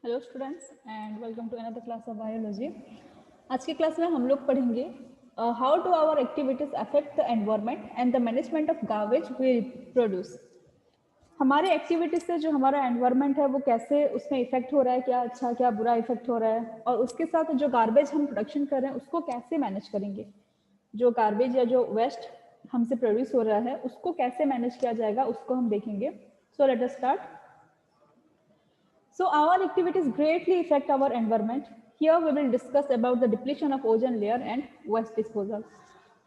Hello students and welcome to another class of biology. आज की class में हम लोग पढ़ेंगे how do our activities affect the environment and the management of garbage we produce. हमारे एक्टिविटीज से जो हमारा एनवायरनमेंट है वो कैसे उसमें इफेक्ट हो रहा है, क्या अच्छा क्या बुरा इफेक्ट हो रहा है, और उसके साथ जो गार्बेज हम प्रोडक्शन कर रहे हैं उसको कैसे मैनेज करेंगे। जो गार्बेज या जो वेस्ट हमसे प्रोड्यूस हो रहा है उसको कैसे मैनेज किया जाएगा उसको हम देखेंगे। सो let us start. So our activities greatly affect our environment. Here we will discuss about the depletion of ozone layer and waste disposal.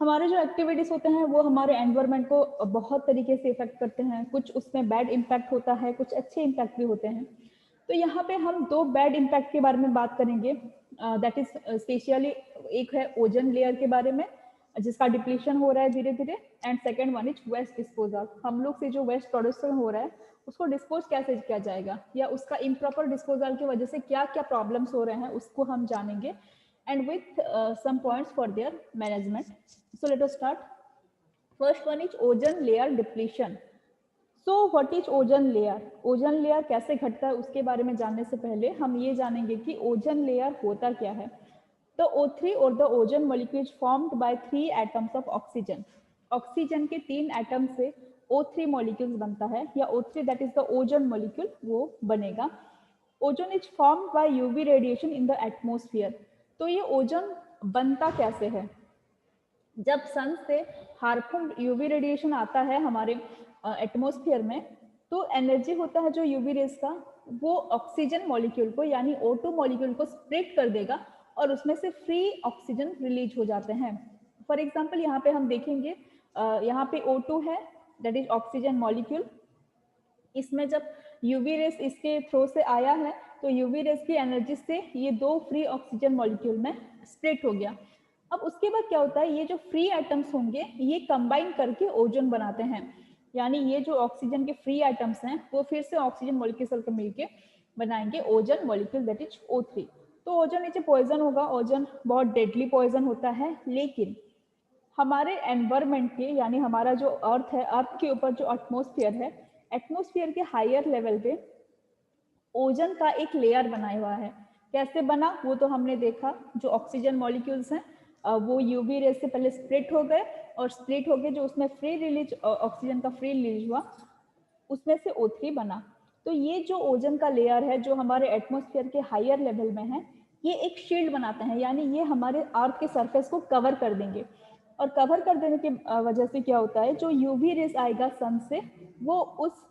हमारे जो एक्टिविटीज होते हैं वो हमारे एनवायरनमेंट को बहुत तरीके से इफेक्ट करते हैं। कुछ उसमें बैड इम्पैक्ट होता है, कुछ अच्छे इम्पैक्ट भी होते हैं। तो यहाँ पे हम दो बैड इम्पैक्ट के बारे में बात करेंगे। दैट इज स्पेशली एक है ओजन लेयर के बारे में जिसका डिप्लीशन हो रहा है धीरे धीरे, and second one is waste disposal. हम लोग से जो वेस्ट प्रोडक्शन हो रहा है उसको डिस्पोज कैसे किया जाएगा या उसका इम्प्रॉपर डिस्पोजल की वजह से क्या क्या प्रॉब्लम्स हो रहे हैं उसको हम जानेंगे, and with some points for their management. So let us start. First one is ozone layer depletion. So what is ozone layer? Ozone layer कैसे घटता है उसके बारे में जानने से पहले हम ये जानेंगे कि ओजन लेयर होता क्या है। द O3 और the ozone molecule formed by 3 atoms of oxygen. Oxygen के 3 एटम से O3 मॉलिक्यूल्स बनता है, या O3 that is the ozone molecule वो बनेगा। Ozone is formed by UV radiation in the atmosphere. तो ये ओजोन बनता कैसे है? जब सन से हार्मफुल यूवी रेडिएशन आता है हमारे एटमॉस्फेयर में, तो एनर्जी होता है जो यूवी रेस का, वो ऑक्सीजन मॉलिक्यूल को यानी O2 मॉलिक्यूल को स्प्लिट कर देगा और उसमें से फ्री ऑक्सीजन रिलीज हो जाते हैं। फॉर एग्जांपल यहाँ पे हम देखेंगे, यहाँ पे O2 है दैट इज ऑक्सीजन मॉलिक्यूल। इसमें जब यूवी रेस इसके थ्रू से आया है तो यूवी रेस की एनर्जी से ये दो फ्री ऑक्सीजन मॉलिक्यूल में स्प्लिट हो गया। अब उसके बाद क्या होता है, ये जो फ्री एटम्स होंगे ये कंबाइन करके ओजोन बनाते हैं, यानी ये जो ऑक्सीजन के फ्री एटम्स हैं वो फिर से ऑक्सीजन मॉलिक्यूल के मिलके बनाएंगे ozone molecule that is O3। तो ओजोन नीचे पॉइजन होगा, ओजोन बहुत डेडली पॉइजन होता है, लेकिन हमारे एनवायरमेंट के यानी हमारा जो अर्थ है, अर्थ के ऊपर जो एटमॉस्फेयर है, एटमॉस्फेयर के हायर लेवल पे ओजन का एक लेयर बना हुआ है। कैसे बना वो तो हमने देखा, जो ऑक्सीजन मॉलिक्यूल्स हैं वो यूवी रेस से पहले स्प्लिट हो गए, और स्प्लिट हो गए जो उसमें फ्री रिलीज ऑक्सीजन का फ्री रिलीज हुआ उसमें से O3 बना। तो ये जो ओजन का लेयर है जो हमारे एटमॉस्फेयर के हायर लेवल में है, ये एक शील्ड बनाते हैं, यानी ये हमारे अर्थ के सरफेस को कवर कर देंगे। और कवर कर देने की वजह से क्या होता है, जो यूवी रेस आएगा सन से वो उस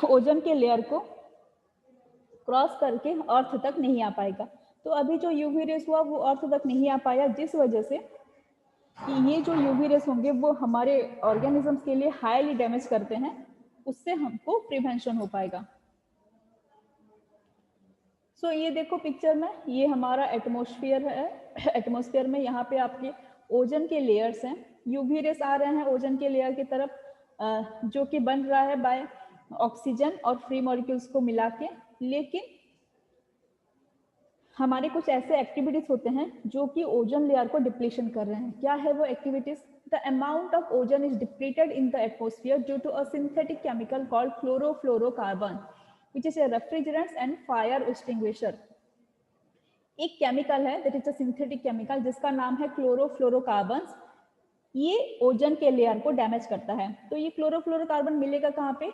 ओजन के लेयर को क्रॉस करके अर्थ तक नहीं आ पाएगा। तो अभी जो यूवी रेस हुआ वो अर्थ तक नहीं आ पाया, जिस वजह से कि ये जो यूवी रेस होंगे वो हमारे ऑर्गेनिजम्स के लिए हाईली डैमेज करते हैं, उससे हमको प्रिवेंशन हो पाएगा। सो ये देखो पिक्चर में, ये हमारा एटमॉस्फेयर है। एटमॉस्फेयर में यहाँ पे आपके ओजन के लेयर्स हैं, यूवी रेस आ रहे हैं ओजन के लेयर की तरफ, जो कि बन रहा है बाय ऑक्सीजन और फ्री मॉलिक्यूल्स को मिला के। लेकिन हमारे कुछ ऐसे एक्टिविटीज होते हैं जो कि ओजोन लेयर को डिप्लीशन कर रहे हैं। क्या है वो activities? The amount of ozone is depleted in the atmosphere due to a synthetic chemical called chlorofluorocarbon which is a refrigerant and fire extinguisher. एक केमिकल है that is a synthetic chemical जिसका नाम है क्लोरोफ्लोरोकार्बन। ये ओजन के layer को damage करता है। तो ये क्लोरोफ्लोरोकार्बन मिलेगा कहाँ पे?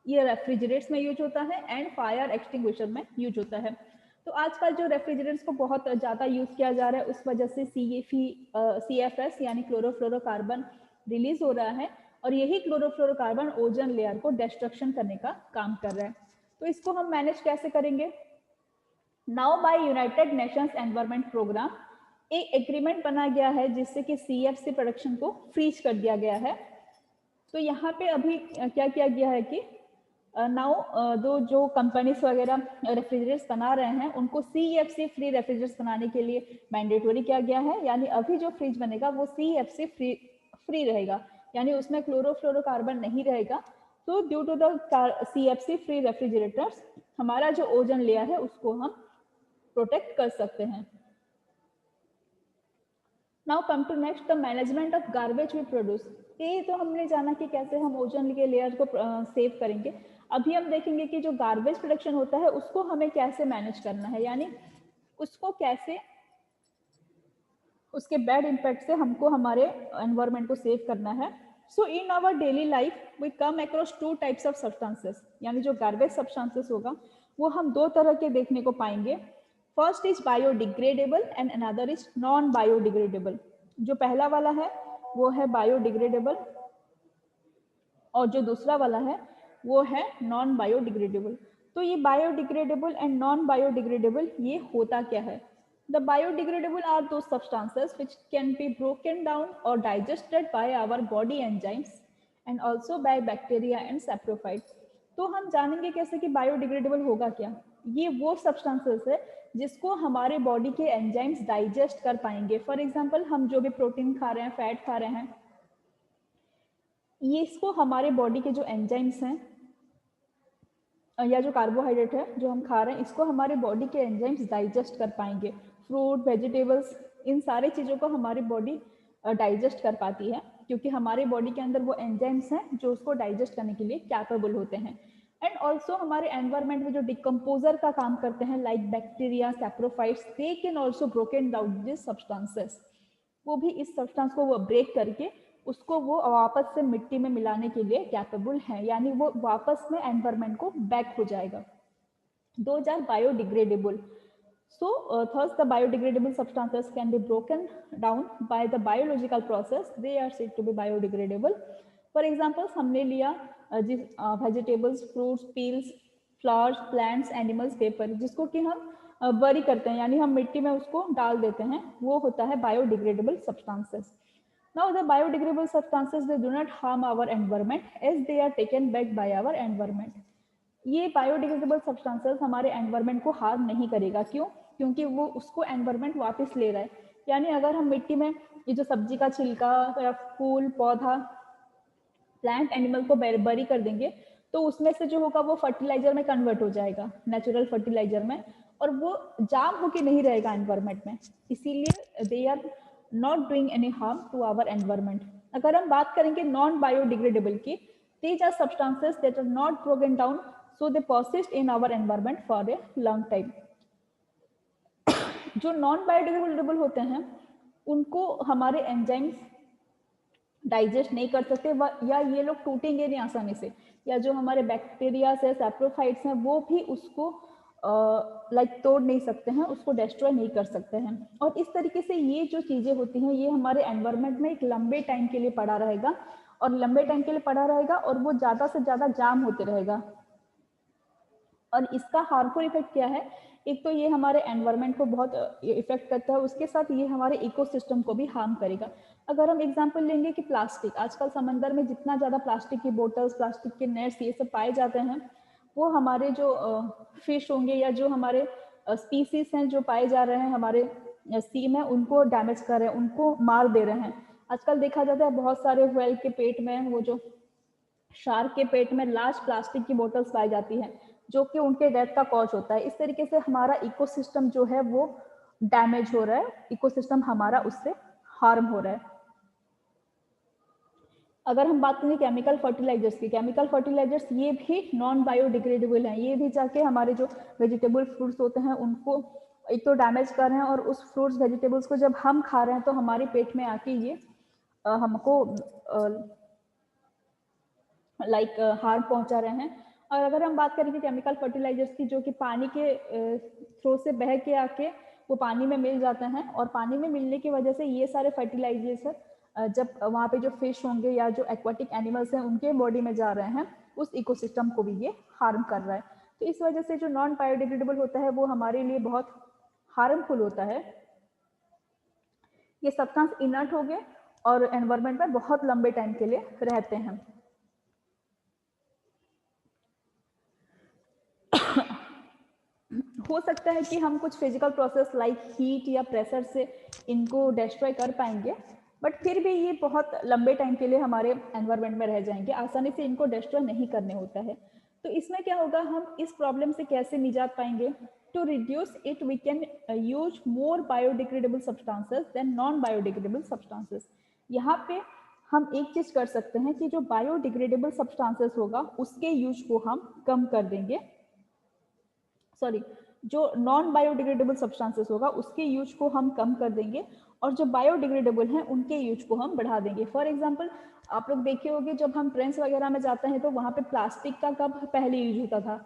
ये रेफ्रिजरेट्स में यूज होता है एंड फायर एक्सटिंग्विशर में यूज होता है। तो आजकल जो रेफ्रिजरेंट्स को बहुत ज़्यादा यूज किया जा रहा है उस वजह से CFS यानी क्लोरोफ्लोरोकार्बन रिलीज हो रहा है, और यही क्लोरोफ्लोरोकार्बन ओजन लेयर को डिस्ट्रक्शन करने का काम कर रहा है। तो इसको हम मैनेज कैसे करेंगे? Now by United Nations environment programme एक एग्रीमेंट बना गया है जिससे कि CFC प्रोडक्शन को फ्रीज कर दिया गया है। तो यहाँ पे अभी क्या किया गया है कि नाउ दो जो कंपनीज वगैरह रेफ्रिजरेटर्स बना रहे हैं उनको CFC फ्री रेफ्रिजरेटर्स बनाने के लिए मैंडेटरी किया गया है, यानी अभी जो फ्रिज बनेगा वो CFC फ्री रहेगा, यानी उसमें क्लोरोफ्लोरोकार्बन नहीं रहेगा। तो due to the CFC free refrigerators हमारा जो ओजन लेयर है उसको हम प्रोटेक्ट कर सकते हैं। Now come to next, the management of garbage we produce. ये तो हमने जाना कि कैसे हम ओजोन के लेयर को सेव करेंगे। अभी हम देखेंगे कि जो गार्बेज प्रोडक्शन होता है उसको हमें कैसे मैनेज करना है, यानी उसको कैसे उसके बैड इम्पैक्ट से हमको हमारे एनवायरनमेंट को सेव करना है। So in our daily life we come across two types of substances, यानी जो गार्बेज सब्सटेंसेस होगा वो हम दो तरह के देखने को पाएंगे। First is biodegradable and another is non biodegradable. जो पहला वाला है वो है बायोडिग्रेडेबल और जो दूसरा वाला है वो है नॉन बायोडिग्रेडेबल। तो ये बायोडिग्रेडेबल एंड नॉन बायोडिग्रेडेबल ये होता क्या है? The biodegradable are those substances which can be broken down or digested by our body enzymes and also by bacteria and saprophytes. तो हम जानेंगे कैसे कि बायोडिग्रेडेबल होगा क्या? ये वो सब्सटेंसेस है जिसको हमारे बॉडी के एंजाइम्स डाइजेस्ट कर पाएंगे। फॉर एग्जांपल हम जो भी प्रोटीन खा रहे हैं, फैट खा रहे हैं, ये इसको हमारे बॉडी के जो एंजाइम्स हैं या जो कार्बोहाइड्रेट है जो हम खा रहे हैं इसको हमारे बॉडी के एंजाइम्स डाइजेस्ट कर पाएंगे। फ्रूट, वेजिटेबल्स, इन सारे चीज़ों को हमारी बॉडी डाइजेस्ट कर पाती है क्योंकि हमारे बॉडी के अंदर वो एंजाइम्स हैं जो उसको डाइजेस्ट करने के लिए कैपेबल होते हैं। एंड ऑल्सो हमारे एनवायरमेंट में जो डिकम्पोजर का काम करते हैं like bacteria, saprophytes, they can also broken down this substances. वो भी इस सब्सटेंस को वो ब्रेक करके उसको वो वापस से मिट्टी में मिलाने के लिए कैपेबल है, यानी वो वापस में एनवायरमेंट को बैक हो जाएगा। Those are biodegradable. So thus the biodegradable substances can be broken down by the biological process. They are said to be biodegradable. For example, हमने लिया vegetables, fruits, peels, flowers, plants, animals, paper, जिसको कि हम बरी करते हैं, यानी हम मिट्टी में उसको डाल देते हैं, वो होता है biodegradable substances. Now the biodegradable substances they do not harm our environment as they are taken back by our environment. ये बायोडिग्रेडेबल सब्सटेंसेस हमारे एनवायरनमेंट को हार्म नहीं करेगा। क्यों? क्योंकि वो उसको एनवायरनमेंट वापस ले रहा है। यानी अगर हम मिट्टी में ये जो सब्जी का छिलका या फूल, पौधा, प्लांट, एनिमल को बरी कर देंगे तो उसमें से जो होगा वो फर्टिलाइजर में कन्वर्ट हो जाएगा, नेचुरल फर्टिलाइजर में, और वो जाम होके नहीं रहेगा एनवायरनमेंट में। इसीलिए they are not doing any harm to our environment. अगर हम बात करेंगे नॉन बायोडिग्रेडेबल की, these are substances that are not broken down so they persist in our environment for a long time. जो नॉन बायोडिग्रेडेबल होते हैं उनको हमारे एंजाइम्स डाइजेस्ट नहीं कर सकते या ये लोग टूटेंगे नहीं आसानी से, या जो हमारे बैक्टीरिया से सैप्रोफाइट्स हैं वो भी उसको तोड़ नहीं सकते हैं, उसको डिस्ट्रॉय नहीं कर सकते हैं। और इस तरीके से ये जो चीज़ें होती हैं ये हमारे एनवायरनमेंट में एक लंबे टाइम के लिए पड़ा रहेगा और लंबे टाइम के लिए पड़ा रहेगा और वो ज़्यादा से ज़्यादा जाम होते रहेगा। और इसका हार्मफुल इफेक्ट क्या है? एक तो ये हमारे एनवायरनमेंट को बहुत इफेक्ट करता है, उसके साथ ये हमारे इकोसिस्टम को भी हार्म करेगा। अगर हम एग्जांपल लेंगे कि प्लास्टिक, आजकल समंदर में जितना ज़्यादा प्लास्टिक की बोतल्स, प्लास्टिक के नेट्स ये सब पाए जाते हैं वो हमारे जो फिश होंगे या जो हमारे स्पीसीज हैं जो पाए जा रहे हैं हमारे सी में उनको डैमेज कर रहे हैं, उनको मार दे रहे हैं। आजकल देखा जाता है बहुत सारे व्हेल के पेट में, वो जो शार्क के पेट में लार्ज प्लास्टिक की बोतल्स पाई जाती हैं जो कि उनके डेथ का कॉज होता है। इस तरीके से हमारा इकोसिस्टम जो है वो डैमेज हो रहा है, इकोसिस्टम हमारा उससे हार्म हो रहा है। अगर हम बात करें केमिकल फर्टिलाइजर्स की, केमिकल फर्टिलाइजर्स ये भी नॉन बायोडिग्रेडेबल हैं। ये भी जाके हमारे जो वेजिटेबल फ्रूट्स होते हैं उनको एक तो डैमेज कर रहे हैं और उस फ्रूट्स वेजिटेबल्स को जब हम खा रहे हैं तो हमारे पेट में आके ये हमको हार्म पहुंचा रहे हैं। और अगर हम बात करें कि केमिकल फर्टिलाइजर्स की जो कि पानी के थ्रू से बह के आके वो पानी में मिल जाते हैं और पानी में मिलने की वजह से ये सारे फर्टिलाइजर्स जब वहाँ पे जो फिश होंगे या जो एक्वाटिक एनिमल्स हैं उनके बॉडी में जा रहे हैं उस इकोसिस्टम को भी ये हार्म कर रहा है। तो इस वजह से जो नॉन बायोडिग्रेडेबल होता है वो हमारे लिए बहुत हार्मफुल होता है। ये सब्सटेंस इनर्ट हो गए और एनवायरनमेंट में बहुत लंबे टाइम के लिए रहते हैं। हो सकता है कि हम कुछ फिजिकल प्रोसेस लाइक हीट या प्रेशर से इनको डिस्ट्रॉय कर पाएंगे, बट फिर भी ये बहुत लंबे टाइम के लिए हमारे एनवायरनमेंट में रह जाएंगे, आसानी से इनको डिस्ट्रॉय नहीं करने होता है। तो इसमें क्या होगा, हम इस प्रॉब्लम से कैसे निजात पाएंगे? To reduce it we can use more biodegradable substances than non biodegradable substances. यहाँ पे हम एक चीज कर सकते हैं कि जो बायोडिग्रेडेबल सब्सटेंसेस होगा उसके यूज को हम कम कर देंगे, सॉरी, जो नॉन बायोडिग्रेडेबल सब्सटेंसेस होगा उसके यूज को हम कम कर देंगे और जो बायोडिग्रेडेबल हैं उनके यूज को हम बढ़ा देंगे। फॉर एग्जांपल आप लोग देखे होंगे जब हम ट्रेन्स वगैरह में जाते हैं तो वहाँ पे प्लास्टिक का कप पहले यूज होता था,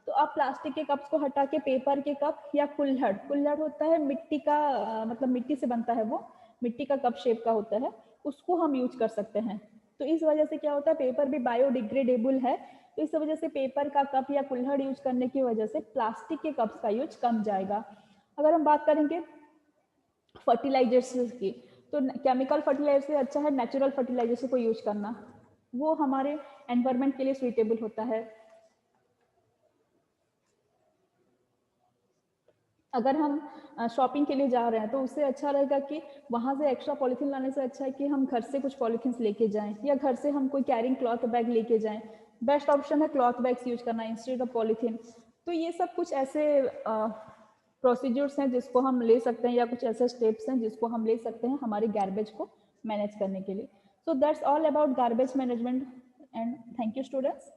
तो आप प्लास्टिक के कप्स को हटा के पेपर के कप या कुल्हड़, कुल्हड़ होता है मिट्टी का, मतलब मिट्टी से बनता है, वो मिट्टी का कप शेप का होता है, उसको हम यूज कर सकते हैं। तो इस वजह से क्या होता है, पेपर भी बायोडिग्रेडेबल है, तो इस वजह से पेपर का कप या कुल्हड़ यूज करने की वजह से प्लास्टिक के कप्स का यूज कम जाएगा। अगर हम बात करेंगे फर्टिलाइजर्स की, तो केमिकल फर्टिलाइजर से अच्छा है नेचुरल फर्टिलाइजर को यूज करना, वो हमारे एनवायरनमेंट के लिए सुइटेबल होता है। अगर हम शॉपिंग के लिए जा रहे हैं तो उससे अच्छा रहेगा कि वहाँ से एक्स्ट्रा पॉलीथीन लाने से अच्छा है कि हम घर से कुछ पॉलीथीन्स लेके जाएं या घर से हम कोई कैरिंग क्लॉथ बैग लेके जाएं। बेस्ट ऑप्शन है क्लॉथ बैग्स यूज करना इंस्टेड ऑफ पॉलीथीन। तो ये सब कुछ ऐसे प्रोसीजर्स हैं जिसको हम ले सकते हैं या कुछ ऐसे स्टेप्स हैं जिसको हम ले सकते हैं हमारे गार्बेज को मैनेज करने के लिए। So that's all about garbage management and thank you students.